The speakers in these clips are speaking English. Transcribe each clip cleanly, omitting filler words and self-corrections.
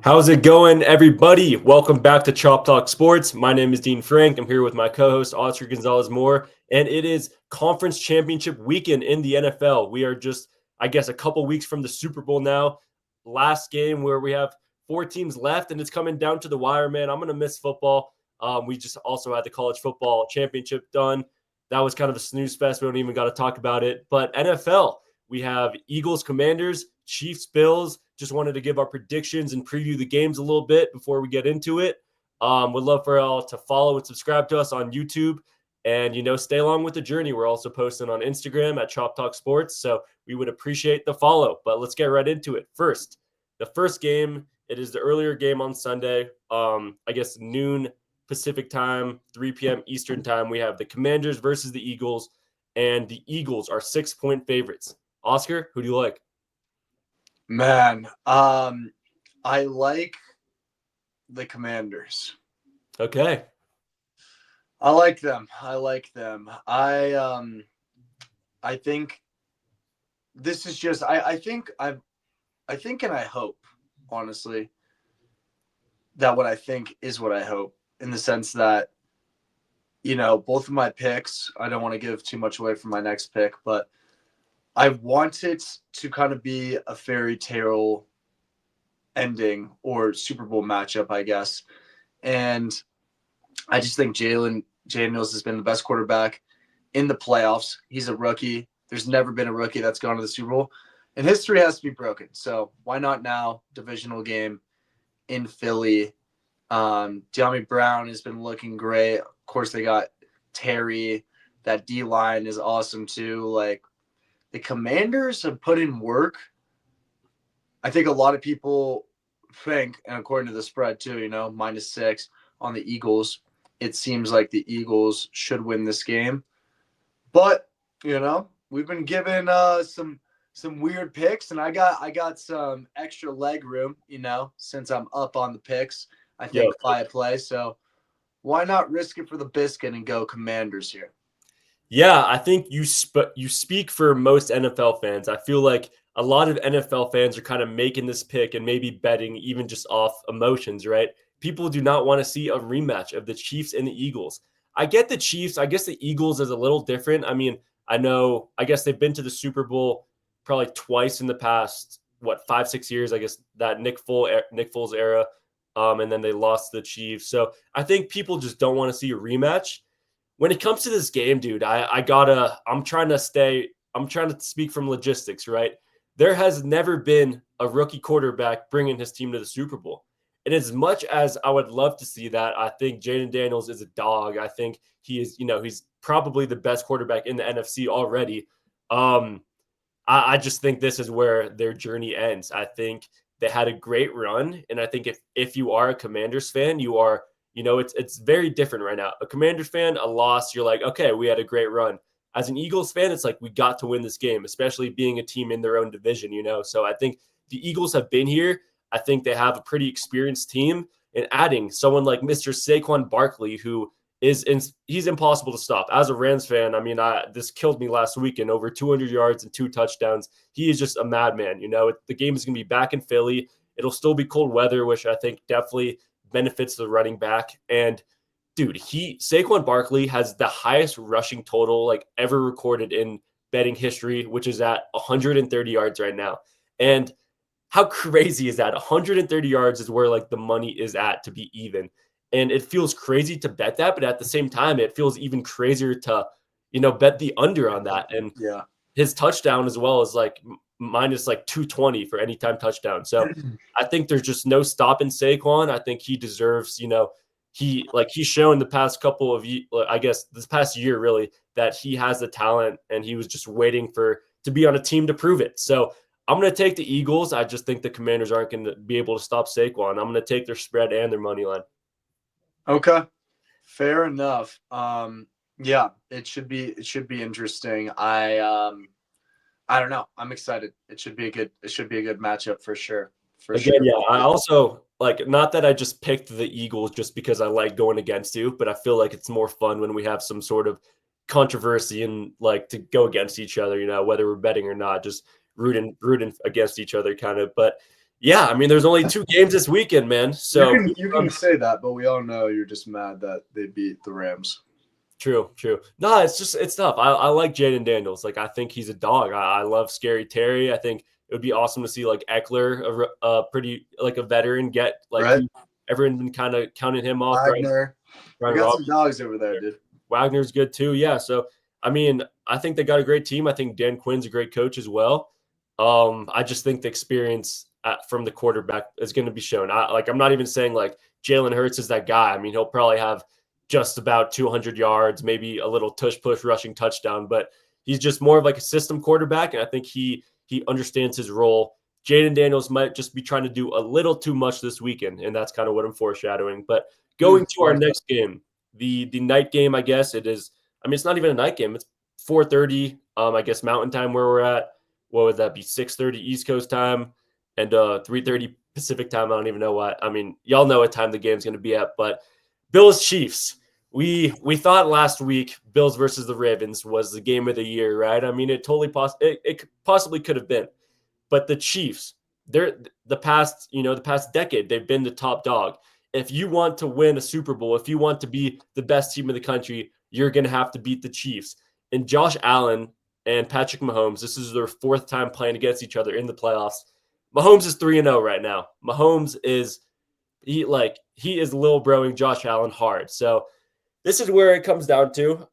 How's it going, everybody? Welcome back to Chop Talk Sports. My name is Dean Frank. I'm here with my co-host Oscar Gonzalez Moore, and it is conference championship weekend in the NFL. We are just, I guess, a couple weeks from the Super Bowl now. Last game where we have four teams left, and it's coming down to the wire, man. I'm gonna miss football. We just also had the college football championship done. That was kind of a snooze fest. We don't even got to talk about it. But NFL, we have Eagles, Commanders, Chiefs, Bills. Just wanted to give our predictions and preview the games a little bit before we get into it. Would love for y'all to follow and subscribe to us on YouTube and, stay along with the journey. We're also posting on Instagram at Chop Talk Sports. So we would appreciate the follow, but let's get right into it. First, the first game, it is the earlier game on Sunday. I guess noon Pacific time, 3 p.m. Eastern time. We have the Commanders versus the Eagles, and the Eagles are 6-point favorites. Oscar, who do you like? Man, I like the Commanders. Okay. I like them. I think this is just I think and I hope, honestly, that what I think is what I hope, in the sense that, both of my picks, I don't want to give too much away from my next pick, but I want it to kind of be a fairy tale ending or Super Bowl matchup, I guess. And I just think Jalen Daniels has been the best quarterback in the playoffs. He's a rookie. There's never been a rookie that's gone to the Super Bowl. And history has to be broken. So why not now? Divisional game in Philly. De'Ami Brown has been looking great. Of course, they got Terry. That D-line is awesome too. Like, the Commanders have put in work. I think a lot of people think, and according to the spread too, -6 on the Eagles, it seems like the Eagles should win this game. But, we've been given some weird picks, and I got some extra leg room, since I'm up on the picks, I think, by a play. So why not risk it for the biscuit and go Commanders here? Yeah, I think you speak for most NFL fans. I feel like a lot of NFL fans are kind of making this pick and maybe betting even just off emotions, right? People do not want to see a rematch of the Chiefs and the Eagles. I get the Chiefs. I guess the Eagles is a little different. I mean, I guess they've been to the Super Bowl probably twice in the past, 5-6 years, I guess, that Nick Foles era. And then they lost to the Chiefs. So I think people just don't want to see a rematch. When it comes to this game, dude, I'm trying to speak from logistics, right? There has never been a rookie quarterback bringing his team to the Super Bowl. And as much as I would love to see that, I think Jayden Daniels is a dog. I think he is, he's probably the best quarterback in the NFC already. I just think this is where their journey ends. I think they had a great run. And I think if you are a Commanders fan, you are, it's very different right now. A Commanders fan, a loss, you're like, okay, we had a great run. As an Eagles fan, it's like we got to win this game, especially being a team in their own division, So I think the Eagles have been here. I think they have a pretty experienced team. And adding someone like Mr. Saquon Barkley, who he's impossible to stop. As a Rams fan, I mean, this killed me last weekend. Over 200 yards and 2 touchdowns. He is just a madman. The game is going to be back in Philly. It'll still be cold weather, which I think definitely benefits the running back. And dude, Saquon Barkley has the highest rushing total like ever recorded in betting history, which is at 130 yards right now. And how crazy is that? 130 yards is where like the money is at to be even. And it feels crazy to bet that, but at the same time, it feels even crazier to, bet the under on that. And yeah, his touchdown as well is like minus like 220 for anytime touchdown. So I think there's just no stopping Saquon. I think he deserves, he's shown the past couple of, I guess this past year really, that he has the talent, and he was just waiting to be on a team to prove it. So I'm going to take the Eagles. I just think the Commanders aren't going to be able to stop Saquon. I'm going to take their spread and their money line. Okay, fair enough. Yeah, it should be interesting. I don't know. I'm excited. It should be a good matchup for sure. Yeah. I also not that I just picked the Eagles just because I like going against you, but I feel like it's more fun when we have some sort of controversy and like to go against each other, whether we're betting or not, just rooting against each other kind of. But Yeah, I mean, there's only 2 games this weekend, man. So You can say that, but we all know you're just mad that they beat the Rams. true, true. No, it's tough. I like Jaden Daniels. Like I think he's a dog. I love Scary Terry. I think it would be awesome to see like Eckler, a pretty like a veteran, get like Right? everyone's been kind of counting him off, right? Wagner. We Ryan got some Robinson. dogs over there, dude. Wagner's good too. Yeah. So I mean, I think they got a great team. I think Dan Quinn's a great coach as well. I just think the experience from the quarterback is going to be shown. I'm not even saying like Jalen Hurts is that guy. I mean, he'll probably have just about 200 yards, maybe a little tush push rushing touchdown, but he's just more of like a system quarterback, and I think he understands his role. Jaden Daniels might just be trying to do a little too much this weekend, and that's kind of what I'm foreshadowing. But going to our next game, the night game, I guess it is. I mean, it's not even a night game. It's 4:30, I guess Mountain Time where we're at. What would that be? 6:30 East Coast time and 3:30 Pacific time. I don't even know what. I mean, y'all know what time the game's going to be at. But Bills Chiefs. We thought last week Bills versus the Ravens was the game of the year, right? I mean, it totally it possibly could have been, but the Chiefs, they're the past decade they've been the top dog. If you want to win a Super Bowl, if you want to be the best team in the country, you're going to have to beat the Chiefs. And Josh Allen and Patrick Mahomes, this is their 4th time playing against each other in the playoffs. Mahomes is 3-0 right now. Mahomes is he is little broing Josh Allen hard. So this is where it comes down to.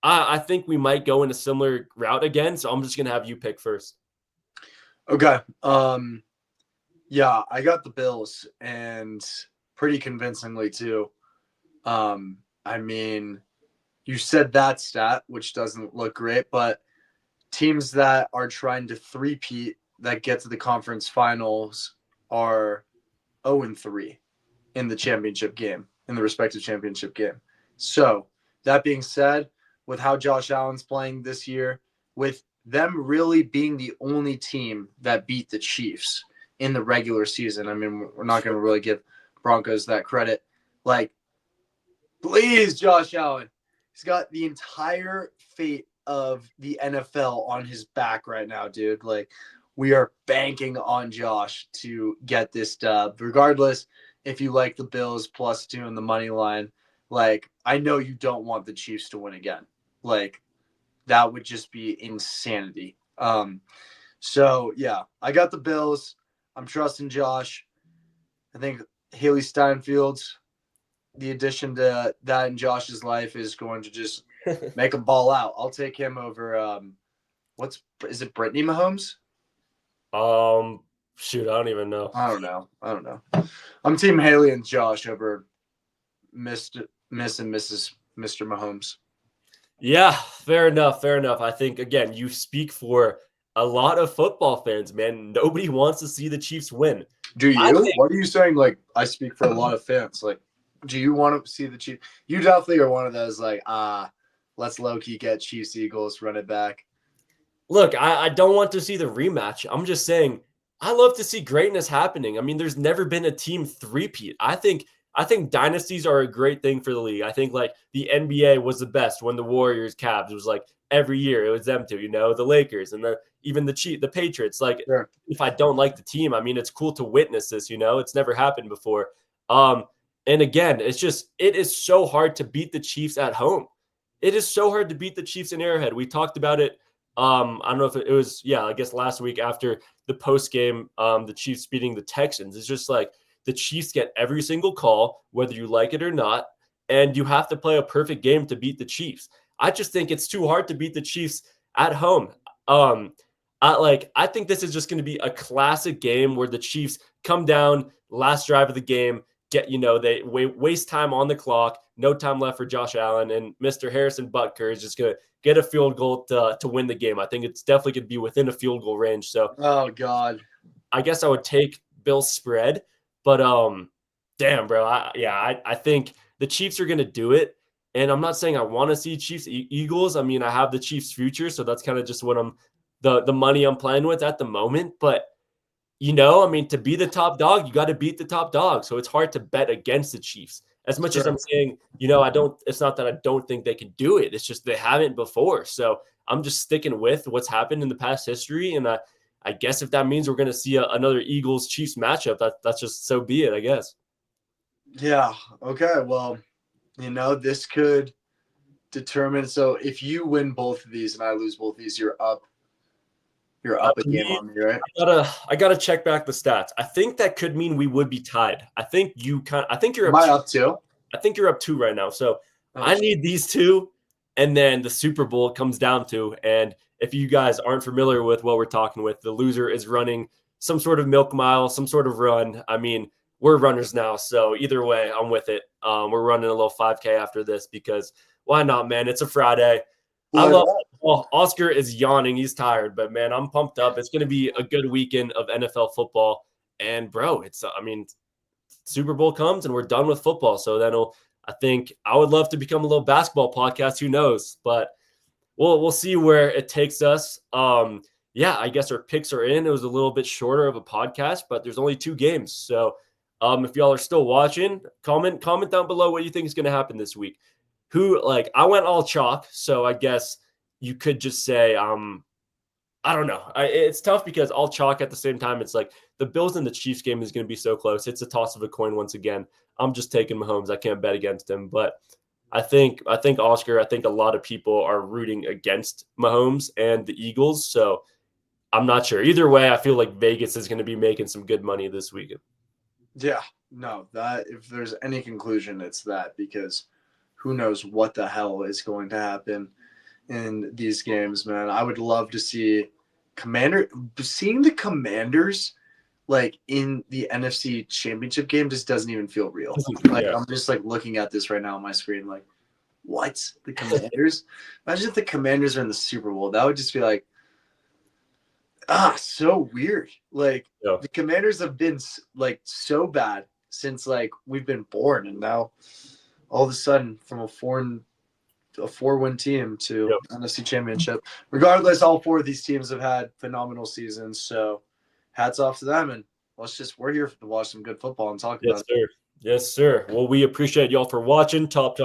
I think we might go in a similar route again. So I'm just gonna have you pick first. Okay. Yeah, I got the Bills, and pretty convincingly too. I mean, you said that stat, which doesn't look great, but teams that are trying to three-peat that get to the conference finals are 0-3 in the championship game, in the respective championship game. So that being said, with how Josh Allen's playing this year, with them really being the only team that beat the Chiefs in the regular season, I mean, we're not going to really give Broncos that credit. Like, please, Josh Allen. He's got the entire fate of the NFL on his back right now, dude. Like, we are banking on Josh to get this dub, regardless if you like the Bills +2 in the money line. Like, I know you don't want the Chiefs to win again. Like, that would just be insanity. So yeah, I got the Bills. I'm trusting Josh. I think Haley Steinfield's the addition to that in Josh's life is going to just make him ball out. I'll take him over. Is it Brittany Mahomes? Shoot, I don't even know. I don't know. I'm team Haley and Josh over Miss and Mrs. Mr. Mahomes. Yeah, fair enough. Fair enough. I think again, you speak for a lot of football fans, man. Nobody wants to see the Chiefs win. Do you? What are you saying? Like, I speak for a lot of fans. Like, do you want to see the Chiefs? You definitely are one of those, like, let's low-key get Chiefs Eagles, run it back. Look, I don't want to see the rematch. I'm just saying I love to see greatness happening. I mean, there's never been a team three-peat. I think dynasties are a great thing for the league. I think like the NBA was the best when the Warriors, Cavs, it was like every year it was them two, the Lakers and even the Patriots. Like Sure. If I don't like the team, I mean, it's cool to witness this, it's never happened before. And again, it is so hard to beat the Chiefs at home. It is so hard to beat the Chiefs in Arrowhead. We talked about it. I don't know if it was, I guess last week after the post game, the Chiefs beating the Texans. It's just like the Chiefs get every single call, whether you like it or not, and you have to play a perfect game to beat the Chiefs. I just think it's too hard to beat the Chiefs at home. I think this is just going to be a classic game where the Chiefs come down last drive of the game, they waste time on the clock, no time left for Josh Allen, and Mr. Harrison Butker is just going to get a field goal to win the game. I think it's definitely going to be within a field goal range. So, oh God, I guess I would take Bill's spread, but damn, bro, I think the Chiefs are going to do it. And I'm not saying I want to see Chiefs Eagles. I mean, I have the Chiefs future, so that's kind of just what the money I'm playing with at the moment. But I mean, to be the top dog, you got to beat the top dog. So it's hard to bet against the Chiefs. As much as I'm saying, it's not that I don't think they can do it. It's just they haven't before. So I'm just sticking with what's happened in the past history. And I I guess if that means we're going to see another Eagles Chiefs matchup, that's just so be it, I guess. Yeah. Okay. Well, this could determine. So if you win both of these and I lose both of these, you're up. You're up a To game me, on me, right? I gotta check back the stats. I think that could mean we would be tied. I think you're Am up I two. up too? I think you're up 2 right now. So Oh, I need these 2, and then the Super Bowl comes down to. And if you guys aren't familiar with what we're talking with, the loser is running some sort of milk mile, some sort of run. I mean, we're runners now, so either way, I'm with it. We're running a little 5K after this because why not, man? It's a Friday. I why love. not? Well, Oscar is yawning. He's tired, but man, I'm pumped up. It's going to be a good weekend of NFL football. And bro, I mean, Super Bowl comes and we're done with football. So then I think I would love to become a little basketball podcast. Who knows? But we'll see where it takes us. Yeah, I guess our picks are in. It was a little bit shorter of a podcast, but there's only 2 games. So if y'all are still watching, comment down below what you think is going to happen this week. I went all chalk, so I guess you could just say I don't know. It's tough because all chalk at the same time. It's like the Bills and the Chiefs game is going to be so close. It's a toss of a coin once again. I'm just taking Mahomes. I can't bet against him, but I think Oscar. I think a lot of people are rooting against Mahomes and the Eagles. So I'm not sure. Either way, I feel like Vegas is going to be making some good money this weekend. Yeah. No, that if there's any conclusion, it's that because who knows what the hell is going to happen in these games, man. I would love to see seeing the Commanders like in the NFC Championship game just doesn't even feel real. Like Yeah. I'm just like looking at this right now on my screen, like, what? The Commanders? Imagine if the Commanders are in the Super Bowl. That would just be like, so weird. Like Yeah. the Commanders have been like so bad since like we've been born, and now all of a sudden from a 4-win team to NFC Championship. Regardless, all 4 of these teams have had phenomenal seasons. So hats off to them. And we're here to watch some good football and talk Yes, about it. sir. Yes, sir. Well, we appreciate y'all for watching Chop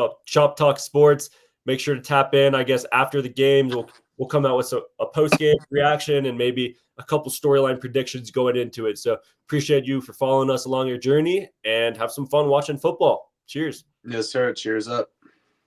Talk Sports. Make sure to tap in. I guess after the games, we'll come out with a post game reaction and maybe a couple storyline predictions going into it. So appreciate you for following us along your journey and have some fun watching football. Cheers. Yes, sir. Cheers up.